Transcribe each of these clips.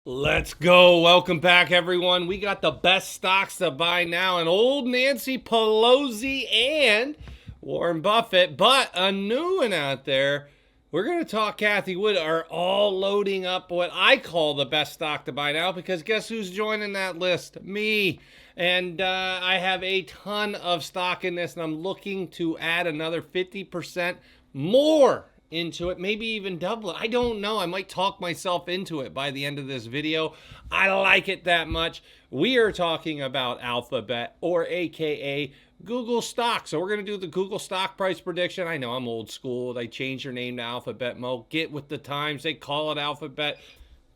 Let's go. Welcome back, everyone. We got the best stocks to buy now, and old Nancy Pelosi and Warren Buffett, but a new one out there. We're going to talk Cathie Wood are all loading up what I call the best stock to buy now, because guess who's joining that list? Me. And I have a ton of stock in this, and I'm looking to add another 50% more into it, maybe even double it. I don't know. I might talk myself into it by the end of this video. I like it that much. We are talking about Alphabet, or AKA Google stock. So we're going to do the Google stock price prediction. I know I'm old school. They changed their name to Alphabet, Mo. Get with the times. They call it Alphabet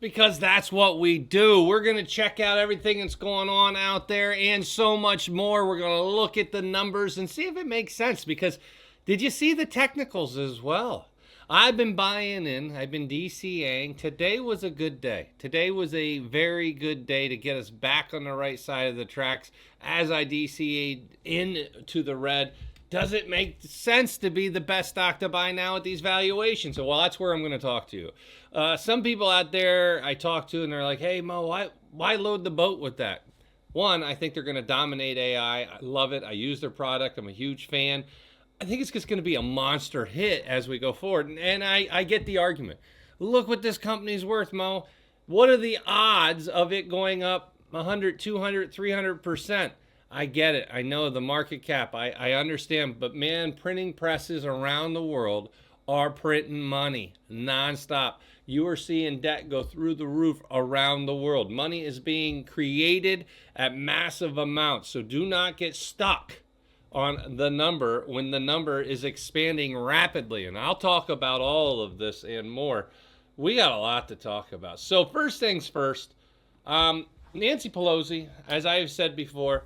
because that's what we do. We're going to check out everything that's going on out there and so much more. We're going to look at the numbers and see if it makes sense, because did you see the technicals as well? I've been buying in. I've been DCAing. Today was a good day. Today was a very good day to get us back on the right side of the tracks as I DCA'd into the red. Does it make sense to be the best stock to buy now at these valuations? So, well, that's where I'm going to talk to you. Some people out there I talk to, and they're like, hey, Mo, why load the boat with that? One, I think they're going to dominate AI. I love it. I use their product. I'm a huge fan. I think it's just going to be a monster hit as we go forward. And I get the argument. Look what this company's worth, Mo. What are the odds of it going up 100, 200, 300%? I get it. I know the market cap. I understand. But, man, printing presses around the world are printing money nonstop. You are seeing debt go through the roof around the world. Money is being created at massive amounts. So do not get stuck on the number when the number is expanding rapidly. And I'll talk about all of this and more. We got a lot to talk about. So first things first, Nancy Pelosi, as I have said before,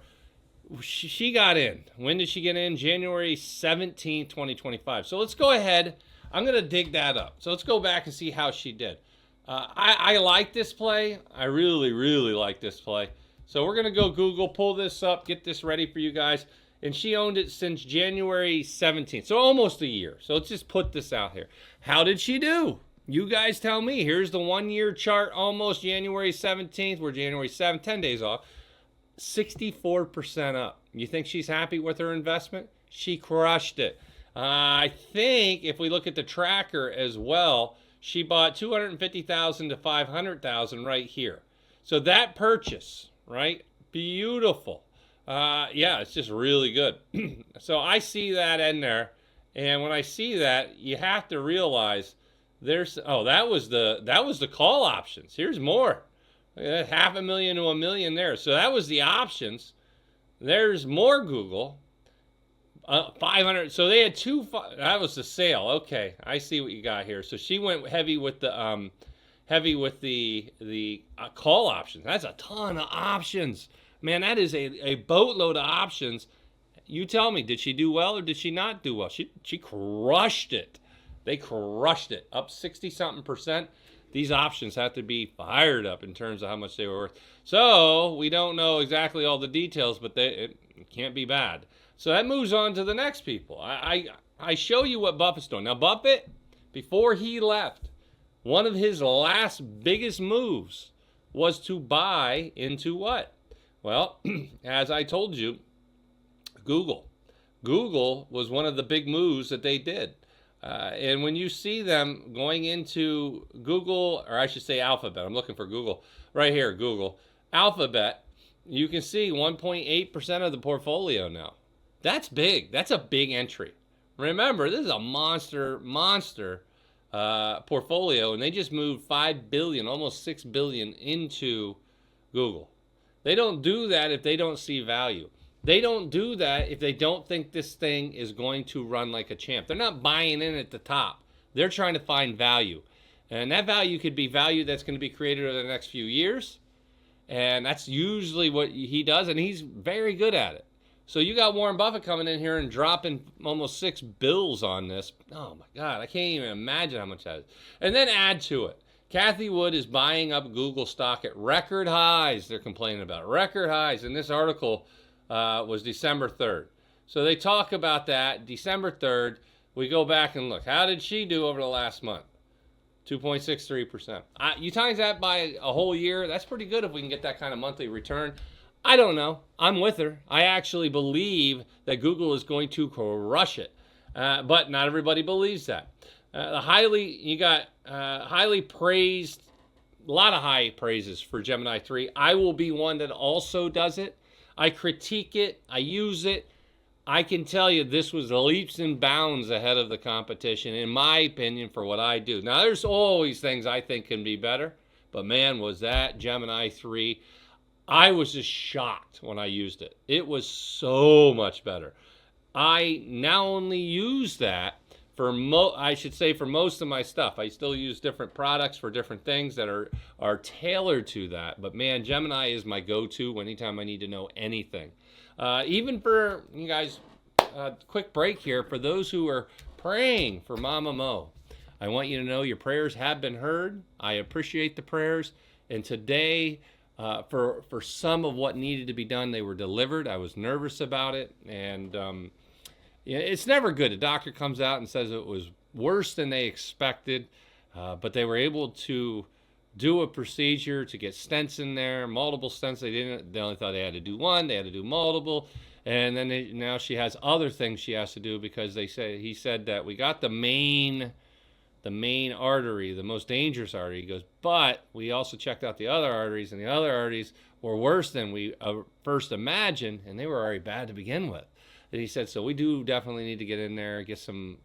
she got in. When did she get in? January 17, 2025. So let's go ahead. I'm going to dig that up. So let's go back and see how she did. I like this play. I really, really like this play. So we're going to go Google, pull this up, get this ready for you guys. And she owned it since January 17th, so almost a year. So let's just put this out here. How did she do? You guys tell me. Here's the 1 year chart, almost January 17th. We're January 7th, 10 days off. 64% up. You think she's happy with her investment? She crushed it. I think if we look at the tracker as well, she bought 250,000 to 500,000 right here. So that purchase, right? Beautiful. Yeah, it's just really good. So I see that in there, and when I see that, you have to realize there's that was the call options. Here's more. Look at that, 500,000 to 1 million there. So that was the options. There's more Google. 500. So they had that was the sale. Okay, I see what you got here. So she went heavy with the call options. That's a ton of options. Man, that is a boatload of options. You tell me, did she do well or did she not do well? She crushed it. They crushed it. Up 60-something%. These options have to be fired up in terms of how much they were worth. So we don't know exactly all the details, but it can't be bad. So that moves on to the next people. I show you what Buffett's doing. Now, Buffett, before he left, one of his last biggest moves was to buy into what? Well, as I told you, Google. Google was one of the big moves that they did. And when you see them going into Google, or I should say Alphabet, I'm looking for Google, right here, Google, Alphabet, you can see 1.8% of the portfolio now. That's big. That's a big entry. Remember, this is a monster portfolio, and they just moved 5 billion, almost 6 billion into Google. They don't do that if they don't see value. They don't do that if they don't think this thing is going to run like a champ. They're not buying in at the top. They're trying to find value. And that value could be value that's going to be created over the next few years. And that's usually what he does, and he's very good at it. So you got Warren Buffett coming in here and dropping almost $6 billion on this. Oh, my God. I can't even imagine how much that is. And then add to it. Cathie Wood is buying up Google stock at record highs. They're complaining about record highs. And this article was December 3rd. So they talk about that. December 3rd, we go back and look. How did she do over the last month? 2.63%. You times that by a whole year, that's pretty good if we can get that kind of monthly return. I don't know. I'm with her. I actually believe that Google is going to crush it. But not everybody believes that. You got highly praised, a lot of high praises for Gemini 3. I will be one that also does it. I critique it. I use it. I can tell you this was leaps and bounds ahead of the competition, in my opinion, for what I do. Now, there's always things I think can be better, but man, was that Gemini 3. I was just shocked when I used it. It was so much better. I now only use that for for most of my stuff. I still use different products for different things that are tailored to that. But man, Gemini is my go-to anytime I need to know anything. Even for you guys, quick break here. For those who are praying for Mama Mo, I want you to know your prayers have been heard. I appreciate the prayers. And today, for some of what needed to be done, they were delivered. I was nervous about it. And it's never good. A doctor comes out and says it was worse than they expected. But they were able to do a procedure to get stents in there, multiple stents. They only thought they had to do one. They had to do multiple. And then now she has other things she has to do because he said that we got the main artery, the most dangerous artery. He goes, but we also checked out the other arteries, and the other arteries were worse than we first imagined, and they were already bad to begin with. And he said, so we do definitely need to get in there, get some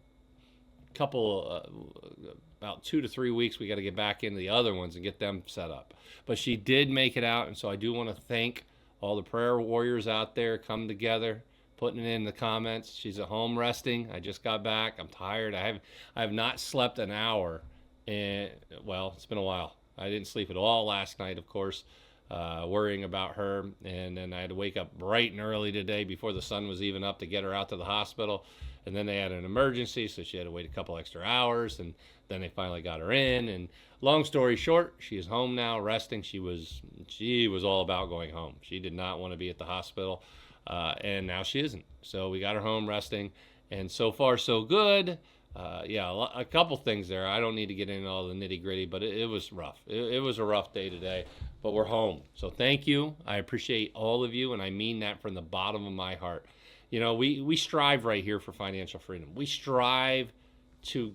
about 2 to 3 weeks, we got to get back into the other ones and get them set up. But she did make it out, and so I do want to thank all the prayer warriors out there come together, putting it in the comments. She's at home resting. I just got back. I'm tired. I have not slept an hour, and well, it's been a while. I didn't sleep at all last night, of course, worrying about her, and then I had to wake up bright and early today before the sun was even up to get her out to the hospital. And then they had an emergency, so she had to wait a couple extra hours, and then they finally got her in. And long story short, she is home now, resting. She was all about going home. She did not want to be at the hospital, and now she isn't. So we got her home resting, and so far so good. A couple things there. I don't need to get into all the nitty gritty, but it was rough. It was a rough day today, but we're home. So thank you. I appreciate all of you, and I mean that from the bottom of my heart. You know, we strive right here for financial freedom. We strive to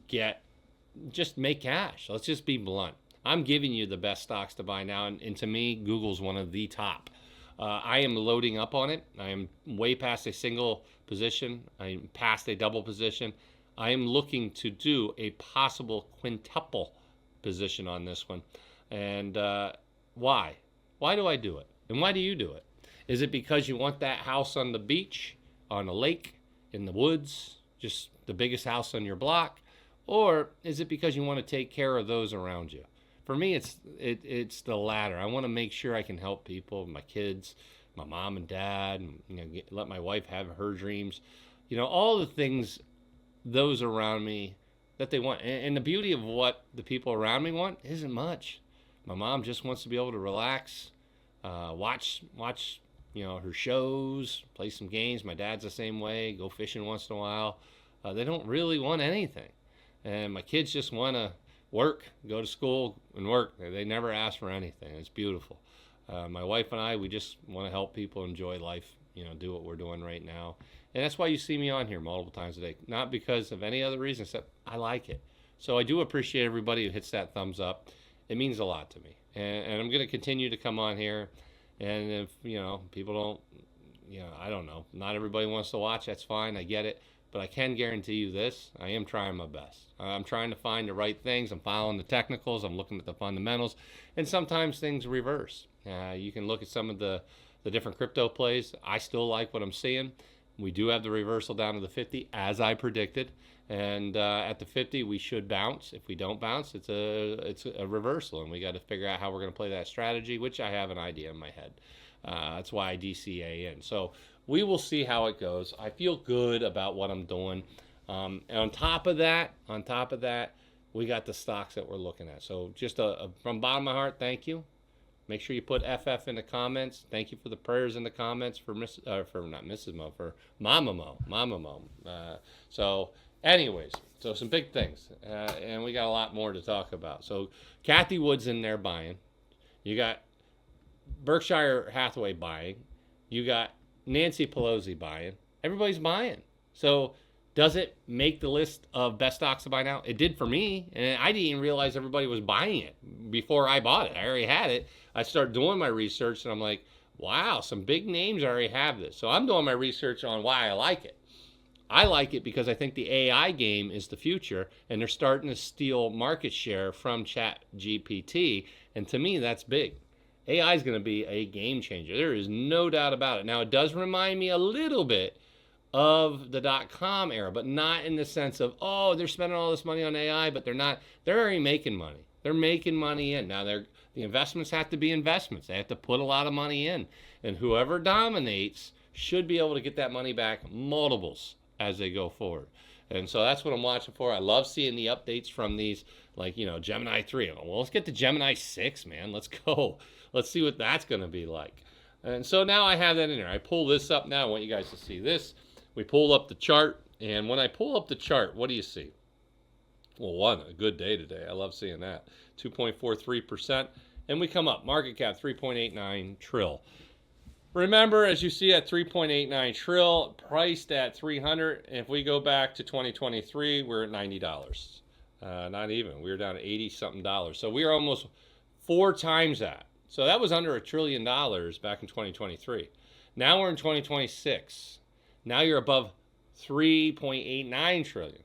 just make cash. Let's just be blunt. I'm giving you the best stocks to buy now, and to me, Google's one of the top. I am loading up on it. I am way past a single position. I'm past a double position. I am looking to do a possible quintuple position on this one. And why? Why do I do it? And why do you do it? Is it because you want that house on the beach, on a lake, in the woods, just the biggest house on your block? Or is it because you want to take care of those around you? For me, it's the latter. I want to make sure I can help people, my kids, my mom and dad, and let my wife have her dreams. All the things those around me that they want. And the beauty of what the people around me want isn't much. My mom just wants to be able to relax, watch her shows, play some games. My dad's the same way, go fishing once in a while. They don't really want anything. And my kids just want to work, go to school and work. They never ask for anything. It's beautiful. My wife and I, we just want to help people enjoy life, do what we're doing right now. And that's why you see me on here multiple times a day. Not because of any other reason, except I like it. So I do appreciate everybody who hits that thumbs up. It means a lot to me. And I'm going to continue to come on here. And if, people don't, I don't know. Not everybody wants to watch. That's fine. I get it. But I can guarantee you this. I am trying my best. I'm trying to find the right things. I'm following the technicals. I'm looking at the fundamentals. And sometimes things reverse. You can look at some of the different crypto plays. I still like what I'm seeing. We do have the reversal down to the 50, as I predicted. And at the 50, we should bounce. If we don't bounce, it's a reversal. And we got to figure out how we're going to play that strategy, which I have an idea in my head. That's why I DCA in. So we will see how it goes. I feel good about what I'm doing. And on top of that, we got the stocks that we're looking at. So just from bottom of my heart, thank you. Make sure you put FF in the comments. Thank you for the prayers in the comments for Mama Mo. So Anyways, so some big things, and we got a lot more to talk about. So Cathie Wood's in there buying. You got Berkshire Hathaway buying. You got Nancy Pelosi buying. Everybody's buying. So does it make the list of best stocks to buy now? It did for me, and I didn't even realize everybody was buying it before I bought it. I already had it. I started doing my research, and I'm like, wow, some big names already have this. So I'm doing my research on why I like it. I like it because I think the AI game is the future, and they're starting to steal market share from ChatGPT, and to me, that's big. AI is going to be a game changer. There is no doubt about it. Now, it does remind me a little bit of the dot-com era, but not in the sense of, oh, they're spending all this money on AI, but they're not. They're already making money. They're making money in. Now, the investments have to be investments. They have to put a lot of money in. And whoever dominates should be able to get that money back multiples as they go forward. And so that's what I'm watching for. I love seeing the updates from these, like, Gemini 3. Well, let's get to Gemini 6, man. Let's go. Let's see what that's going to be like. And so now I have that in there. I pull this up now. I want you guys to see this. We pull up the chart, and when I pull up the chart, what do you see? Well, a good day today. I love seeing that. 2.43%. And we come up. Market cap, 3.89 trill. Remember, as you see at 3.89 trill, priced at 300. If we go back to 2023, we're at $90. Not even. We were down to 80-something dollars. So we are almost 4 times that. So that was under $1 trillion back in 2023. Now we're in 2026. Now you're above 3.89 trillion.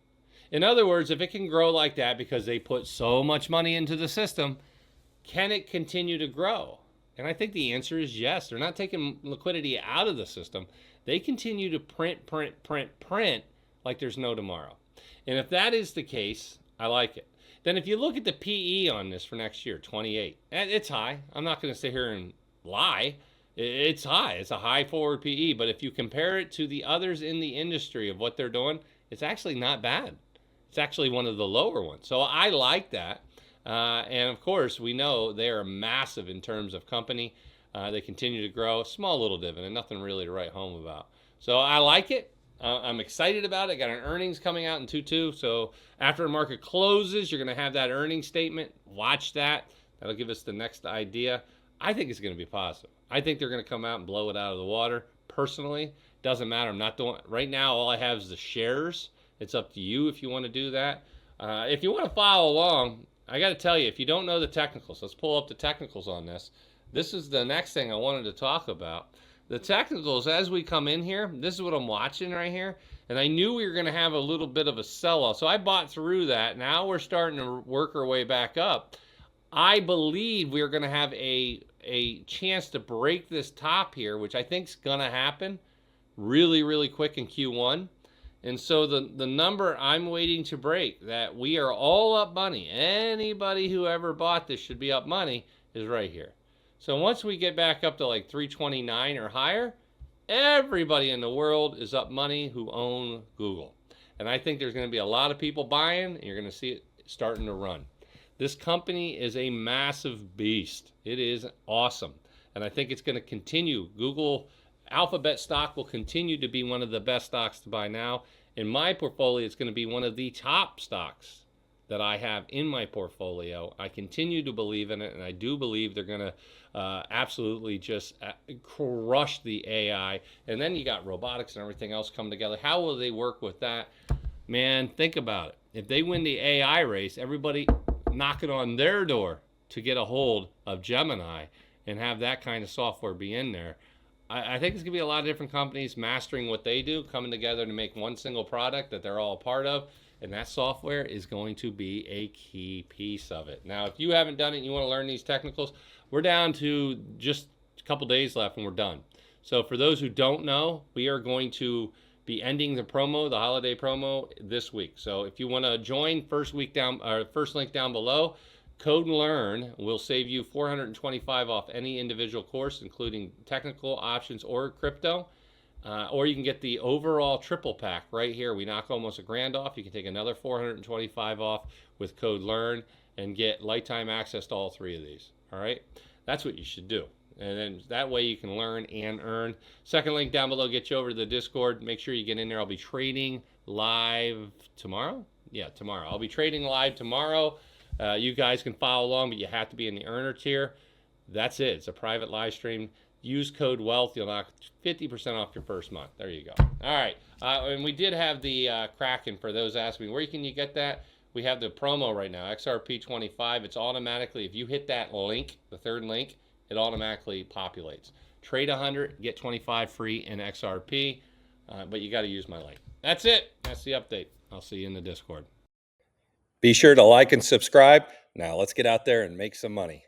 In other words, if it can grow like that because they put so much money into the system, can it continue to grow? And I think the answer is yes. They're not taking liquidity out of the system. They continue to print like there's no tomorrow. And if that is the case, I like it. Then if you look at the PE on this for next year, 28, and it's high. I'm not going to sit here and lie. It's high. It's a high forward PE. But if you compare it to the others in the industry of what they're doing, it's actually not bad. It's actually one of the lower ones. So I like that. And of course, we know they are massive in terms of company. They continue to grow. Small little dividend, nothing really to write home about. So I like it. I'm excited about it. Got an earnings coming out in 2/2. So after the market closes, you're going to have that earnings statement. Watch that. That'll give us the next idea. I think it's going to be positive. I think they're going to come out and blow it out of the water. Personally, doesn't matter. I'm not doing right now. All I have is the shares. It's up to you if you want to do that. If you want to follow along, I got to tell you, if you don't know the technicals, let's pull up the technicals on this. This is the next thing I wanted to talk about. The technicals, as we come in here, this is what I'm watching right here. And I knew we were going to have a little bit of a sell-off. So I bought through that. Now we're starting to work our way back up. I believe we're going to have a chance to break this top here, which I think is going to happen really, really quick in Q1. And so the number I'm waiting to break, that we are all up money, anybody who ever bought this should be up money, is right here. So once we get back up to like 329 or higher, everybody in the world is up money who own Google. And I think there's going to be a lot of people buying, and you're going to see it starting to run. This company is a massive beast. It is awesome. And I think it's going to continue. Google Alphabet stock will continue to be one of the best stocks to buy now. In my portfolio, it's going to be one of the top stocks that I have in my portfolio. I continue to believe in it, and I do believe they're going to absolutely just crush the AI. And then you got robotics and everything else come together. How will they work with that? Man, think about it. If they win the AI race, everybody knocking on their door to get a hold of Gemini and have that kind of software be in there. I think there's going to be a lot of different companies mastering what they do, coming together to make one single product that they're all a part of, and that software is going to be a key piece of it. Now, if you haven't done it and you want to learn these technicals, we're down to just a couple days left and we're done. So for those who don't know, we are going to be ending the promo, the holiday promo, this week. So if you want to join, first link down below, code LEARN will save you $425 off any individual course, including technical options or crypto. Or you can get the overall triple pack right here. We knock almost $1,000 off. You can take another $425 off with code LEARN and get lifetime access to all 3 of these. All right, that's what you should do. And then that way you can learn and earn. Second link down below gets you over to the Discord. Make sure you get in there. I'll be trading live tomorrow. Yeah, tomorrow. I'll be trading live tomorrow. You guys can follow along, but you have to be in the earner tier. That's it. It's a private live stream. Use code WEALTH. You'll knock 50% off your first month. There you go. All right. And we did have the Kraken, for those asking me, where can you get that? We have the promo right now, XRP25. It's automatically, if you hit that link, the third link, it automatically populates. Trade 100, get 25 free in XRP, but you got to use my link. That's it. That's the update. I'll see you in the Discord. Be sure to like and subscribe. Now let's get out there and make some money.